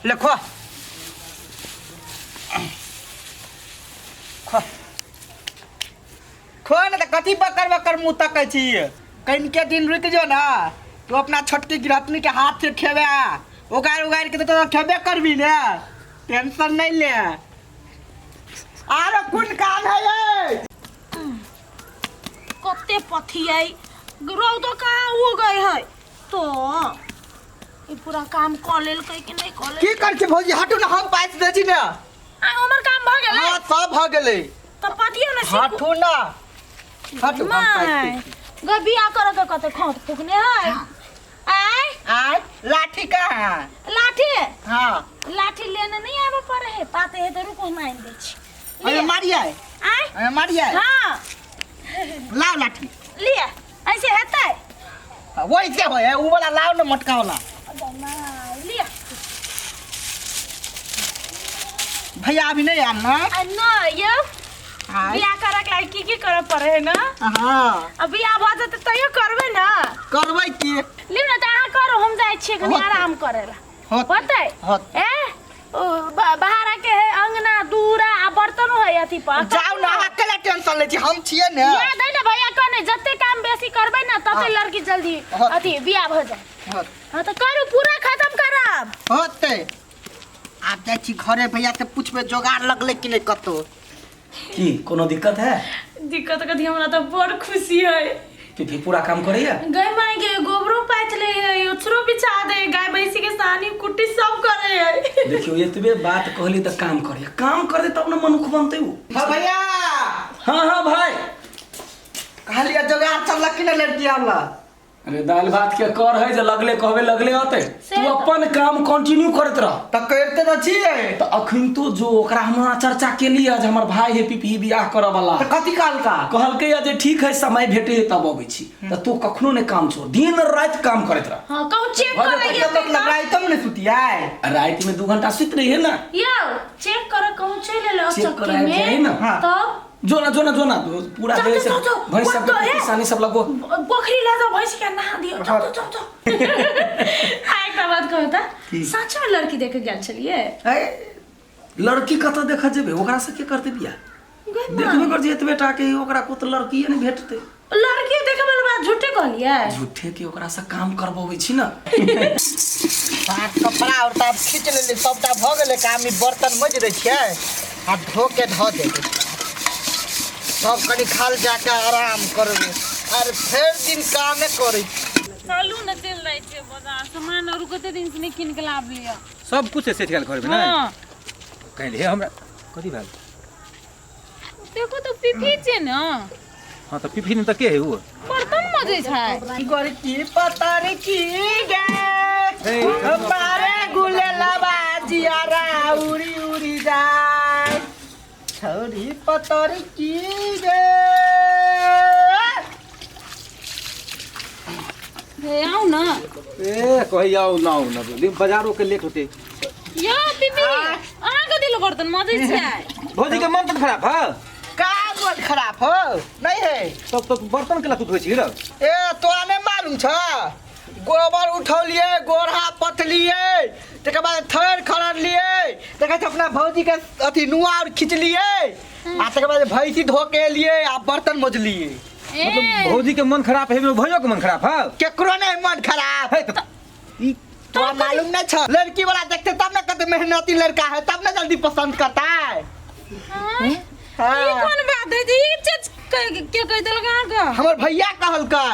ले खो खो खो ना तो कथी बकर बकर मुँह तक कहीं के दिन रुक जो ना तो अपना छोटकी गिरहतनी के हाथ से खेबे उगार उगार के तो खेबे करबी ने टेंशन नहीं ले आरो कौन काम है ये कते पथी आई रौ तो कहाँ हो गए है तो ये पूरा काम कर लेल कहीं कि नहीं कर की कर के भौजी हटू ना हम पास दे छी ना आ हमर काम भ गेलै हां सब भ गेलै तो पतियो ना हटू ना हटू हम पास ग बिया कर के कते खोट फुकने है आय लाठी का है लाठी हां लाठी लेने नहीं आवे पड़े है पाते है तो रुको माइन दे छी अरे मारिया आय मारिया हां लाओ लाठी लिए ऐसे हेतै वही क्या है वो वाला लाओ ना मटका वाला लिए भैया अभी नहीं आना ना ये बिया करक लाग की करे पड़े है ना हां अभी आ बात त तयो करबे ना करबै की लिव ना ता करो हम जाय छी कनी आराम करेला होतै ए बाहर के है अंगना दूरा आ बर्तन है अथी पर जाओ ना अकेला टेंशन ले छी हम छिए ने याद है ना भैया कने जत्ते काम बेसी करबे ना तते लड़की जल्दी अथी बिया भ जाय हां तो करू पूरा खत्म करब होतै आप जाय छी घरे भैया से पूछबे जोगाड़ लगले कि नहीं कतो की कोनो दिक्कत है दिक्कत कथी हमरा त बड़ खुशी है कि पूरा काम करैया गाय माई के गोबरो पाथ ले है उछरो बिछा दे गाय भैंसी के सानी कुट्टी सब करे है देखियो एतबे बात कहली त काम करिया काम कर दे तब न मनुख बनते उ हां भैया हां भाई कहलिया जोगाड़ चल कि ना लड़की आवला अरे दाल भात के कर है जे लगले कहबे लगले होते तू अपन काम कंटिन्यू करत रह त करते न छिए त अखन तो जो ओकरा हमरा चर्चा केली आज हमर भाई है पीपी बियाह करे वाला त कथि काल का कहलके जे ठीक है समय भेटे तब अबै छी त तू कखनो ने काम छोड़ दिन रात काम करत रह हां कहू चेक करैया मतलब रात में नहीं सुतियाय रात में 2 घंटा सुत रही है ना यो चेक कर कहू चले ले चेक चक्की कराया जाए में ना तब जो ना पूरा चल, देश चल, चल, भैंस मत सब तो है। किसानी सब लगो पोखरी ला तो भैंस के नहा दियो चल एक बात कहू त सच में लड़की देखे गेल छलिए लड़की कत देखा जेबे ओकरा से के करते बिया देखबे कर जे बेटा के ओकरा को त लड़की नहीं भेटते लड़की देखे वाला बात झूठे कहलिए झूठे के ओकरा से काम करबोबै छी ना साथ कपड़ा और तब खींच ले सबटा भ गेले काम में बर्तन मज रे छिए आ धो के ध दे सब कनी खाल जाके आराम करबे और फिर दिन काम करे चालू न चल रही छे बाजार सामान और कते दिन से नहीं किन के लाभ लिया सब कुछ से ठेल घर में ना हां कहले हमरा कथि भेल देखो तो पीपी छे ना हां तो पिफिन त के है वो बर्तन मजे छै गोर की पता रे की गे हमारे गुले लबा जियारा उड़ी उड़ी जाए छोरी पतर की गे हे आओ ना ए कहि आओ ना ना बाजारों के लेट होते यो पीपी आ के दिल बर्तन मजे छै भौजी के मन तो खराब है का मन खराब हो नहीं है तब तो बर्तन के ला तू धोइ छी रे ए तो आने मालूम छ गोबर उठौलिए गोरहा पथलिए तकर बाद थर खरड़ लिए तकर अपना भौजी के अथी नुआ और खींच लिए आ तकर बाद भैंसी धो के लिए आ बर्तन मज लिए मतलब भौजी के मन खराब है भैयो के मन खराब है केकरो नहीं मन खराब है तो ई तो मालूम नहीं छ लड़की वाला देखते तब ना कहते मेहनती लड़का है तब ना जल्दी पसंद करता है ये कौन बात है जी क्या कह दल का हमर भैया कहल का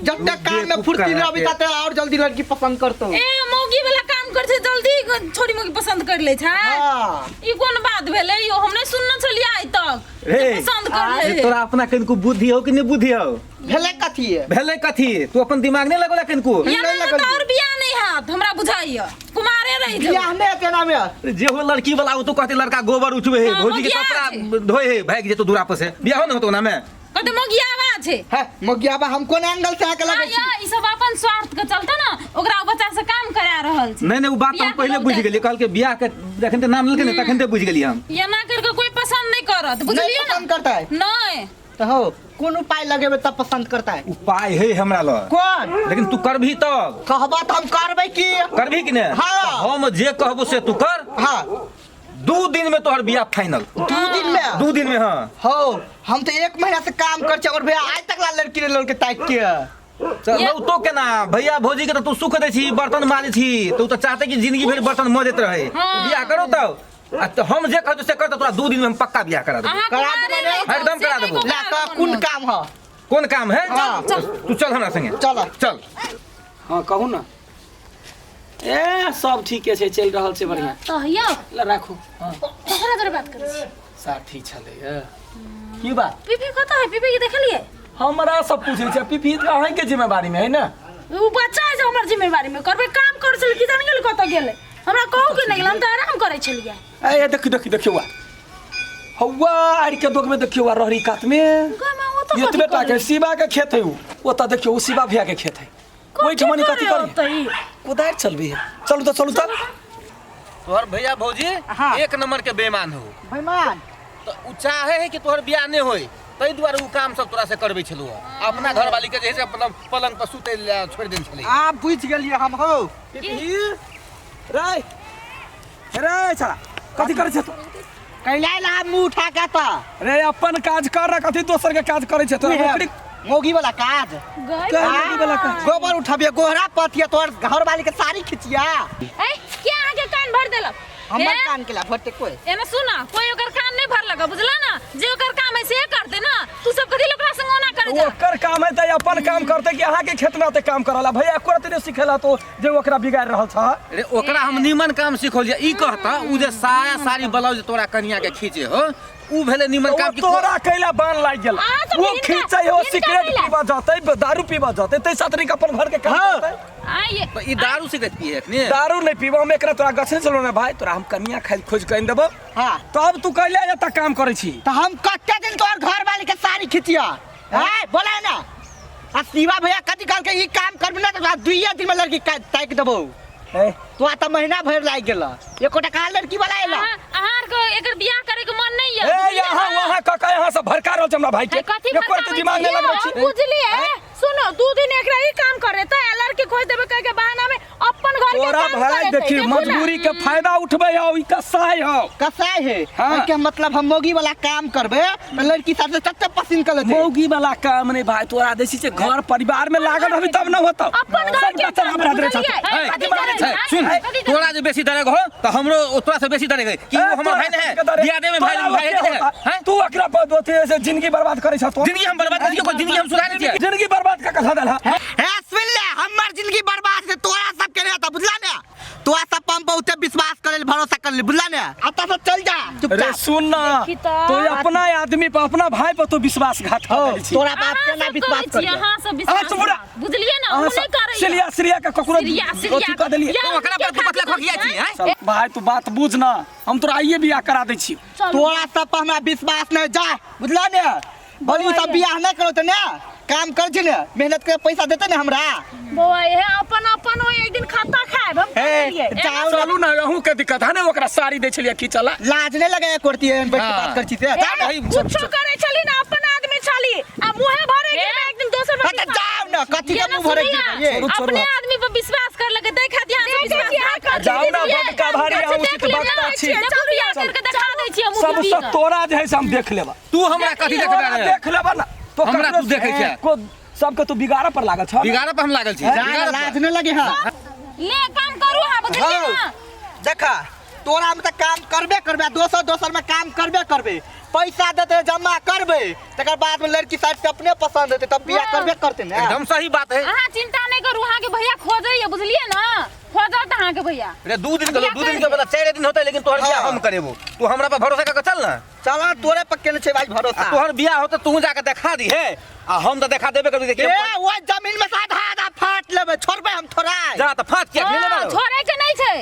जब तक काम में फुर्ती रहबी तते और जल्दी लड़की पसंद करतो ए मौगी वाला काम कर से जल्दी छोरी मौगी पसंद कर ले छै हां ई कोन बात भेलै यो हमने सुनना छलिए आइ तक रे पसंद कर ले तोरा अपना कनको बुद्धि हो कि नहीं बुद्धि हो भेले कथी है भेले कथी तू अपन दिमाग नहीं लगोला कनको यहाँ तो और बियाह नहीं हाथ हमरा बुझाइया कुमारे रही जो बियाह नहीं केना में जे हो लड़की वाला वो तो कहते लड़का गोबर उठबे है हाँ, भौजी के मगिया कपड़ा धोए है भाग जे तो दूरा पर से बियाह हो न होतो ना में कते मौगिया आवाज है है मगियाबा हम कोन एंगल से आके लगे या ई सब अपन स्वार्थ के चलते ना ओकरा बच्चा से काम करा रहल छै नहीं वो बात हम पहले बुझ गेलिए कहल के बियाह के जखन ते नाम लेके न तखन ते बुझ गेलिए हम ये ना करके कोई पसंद नहीं करत बुझलिए ना पसंद करता है नहीं तो हो कौन उपाय लगेबे तब पसंद करता है उपाय है हमरा ल कौन लेकिन तू करभी तब कहबा तो हम करबै की करभी कि नहीं हाँ हम जे कहबो से तू कर। हाँ 2 दिन में तोहर बियाह फाइनल। 2 दिन में 2 दिन में हाँ। हो हम तो 1 महीना से काम कर छ और भैया आज तक ला लड़की ने लड़के ताक के चल तो केना भैया भौजी के तो तू सुख दे छी, बर्तन माजे छी, तू तो चाहते कि जिंदगी भर बर्तन मजत रहे। बियाह करो तब आ तो हम जे कहतो से कर तो तोरा 2 दिन में हम पक्का बियाह करा देबो। करा देबो एकदम करा देबो। ला का कौन काम है? कौन काम है? हाँ। तू चल हमरा संगे। चल चल। हाँ कहू ना। ए सब ठीके छै, चलि रहल छै बढ़िया। तो यो ला राखू। हाँ तोहरा जरे बात करै छी। साथी छलै की बात? पीपी कतऽ है? पीपी के देखलिए? हमरा सब पूछे छै पीपी अहाँ के जिम्मेवारी में है ना। उ बच्चा है जो हमर जिम्मेवारी में करबे, काम कर छल कि जान गेल कतऽ गेले, हमरा कहू कि नहीं गेल, हम तो आराम करै छलिए। ए देखियो हौवा आड़ के दोग में देखियो रहरी कात में गमा वो तो ये तो बेटा के शिवा के खेत है वो तो देखियो वो शिवा भैया के खेत है। ओइ ठमनी कथि करी उधर चलबी है। चलू तो तोहर भैया भौजी हाँ। 1 नंबर के बेईमान हो। बेईमान तो उ चाहे है कि तोहर बियाह नहीं होई, तई द्वारा उ काम सब तोरा से करबे छलु। अपना घर वाली के जैसे मतलब पलंग पर सुते छोड़ देन छले। आप बुझ गेलिए हम हो। रे चला कथि करे छ तू? कैला ला मुंह उठा के ता रे अपन काज कर रे, कथि दोसर के काज करे छ तू? नौकरी मोगी वाला काज मोगी वाला काज। गोबर उठाबिए, गोहरा पथिया, तोर घर वाली के साड़ी खिचिया। ए क्या आगे कान भर देलक? हमर कान के ला भट्टे कोई एना सुना, कोई ओकर कान नहीं भर लगा, बुझला ना? जे ओकर काम है से करते ना, तू सब कथि लोकरा संग ओना करे जा। ओकर काम है त अपन काम करते कि अहाँ के खेत में आते काम करला। भैया एको तेरे सिखेला तो जे ओकरा बिगाड़ रहल छ। अरे ओकरा हम निमन काम सिखौलिए। ई कहता उ जे साया साड़ी ब्लाउज तोरा कनिया के खींचे हो, उ भेले निमन काम की तोरा कैला बान लाग गेल। तो वो हिनका- खींचे हो, हिनका सिगरेट कैला? पीबा जाते, दारू पीबा जाते, ते सातरी अपन घर के काम करते। आइए तो ई दारू सिगरेट पिए अखनी। दारू नहीं पीबा में एकरा तोरा गछे चलो ना भाई, तोरा हम कनिया खाइ खोज के आइन देबो। हां तब तू कैला एता काम करे छी। तो हम कत्ते दिन तोर घर वाली के साड़ी खिचिया है बोला ना। आ शिवा भैया कथि कहल के ई काम करबे ना तो 2 दिन में लड़की ताक देबो। ए तो आता महीना भर लाग गेला, एकोटा का लड़की वाला एला। आहार को एकर बियाह करे के मन नहीं है, ए यहाँ वहाँ का यहाँ से भड़का रहल छ हमरा भाई के। कथि ये पर दिमाग में लगबै छी। बुझलिए? सुनो 2 दिन एकरा ही काम करे त लड़की खोज देबे कह के बहाना में अपन घर के तोरा काम भाई करे। देखी मजबूरी के फायदा उठबे हो, ई कसाई हो। कसाई है हाँ। के मतलब हम मोगी वाला काम करबे तो लड़की साथ से सच्चा पसंद कर लेते। मौगी वाला काम नहीं भाई, तोरा देसी से घर परिवार में लागल रहबी तब न होता। अपन घर के बच्चा हमरा दरे छ। सुन तोरा जे बेसी डरे हो तो हमरो तोरा से बेसी डरे है कि वो हमर भाई ने है बियाह दे में भाई है। तू अकरा पर दोते से जिंदगी बर्बाद करे छ। तो जिंदगी हम बर्बाद कर दियो, कोई जिंदगी हम सुधार दिया। जिंदगी बर्बाद का कथा दला है सुन ले, हमर जिंदगी बर्बाद से तोरा सब के रहता, बुझला ना? तोरा सब पर बहुते विश्वास करे भरोसा कर ले, बुझला ना? आता से चल जा अरे चुपचाप। सुन ना, तो अपना आदमी पर अपना भाई पर तो विश्वासघात हो कर छी। तोरा बाप के ना विश्वास कर। यहां से आ, विश्वास चुपड़ा। बुझलिए ना? उ नहीं करे। सिलिया का ककरो अथी कर देलिए। तो ओकरा पर तू पतला खोखिया छी हैं। भाई तू बात बुझ ना, हम तोरा आइए बियाह करा दै छी। तोरा सब पर हमरा विश्वास नहीं, जा बुझला ना? बोली सब बियाह नहीं करो तो ना काम कर छी ना, मेहनत के पैसा देते ना हमरा। बौआ ये अपन वो एक दिन खाता खाएब हम ए, लिए। जाओ चलू ना, अहूँ के दिक्कत है ना, ओकरा साड़ी दै छलिए की चला। लाज नहीं लगे करती है बैठ के हाँ। बात कर छी से। जा ना। कुछो करे चली ना, अपन आदमी चली आ मुंहे भरे के एक दिन दोसर पर हट जाओ ना, कथी ये का ना मुंह भरे सुनिया, की ये। छोड़ो। अपने आदमी पर विश्वास कर लगे, देखा ध्यान से विश्वास कर। जाओ ना, बड़का भारी है, उचित बड़का छी। देखो बियाह करके दिखा दै छी हम सब सब तोरा जे है से हम देख लेबा। तू हमरा कथि देख तोरा रहा देख लेबा ना, तो हमरा ककरो तू देखे से छै। को सबके तू बिगाड़ा पर लागल छ। बिगाड़ पर हम लागल छी। जा ना, बिगाड़ लाज पर नहीं लगे। हाँ ले काम करू हां, बुझलिए ना? देखा तोरा में तो काम करबे करबे, दोसर में काम करबे करबे, पैसा देते जमा करबे, तकर बाद में लड़की साइड से अपने पसंद होते तब बियाह करबे करते ना। एकदम सही बात है। अहाँ चिंता नहीं करू, अहाँ के भैया खोजैया, बुझलिए ना? खोजत अहाँ के भैया। अरे 2 दिन के 2 दिन के बाद 4 दिन होता है, लेकिन तोहर बियाह हाँ। हम करेबो। तू हमरा पर भरोसा करके चल ना। चला तोरे पर केने छै भाई भरोसा। तोहर बियाह होता तू जाके देखा दी है आ हम तो देखा देबे कर देखिए। ए वो जमीन में से आधा आधा फाट लेबे, छोड़बे हम थोड़ा। जा त फाट के खेले ना। छोड़े के नहीं छै,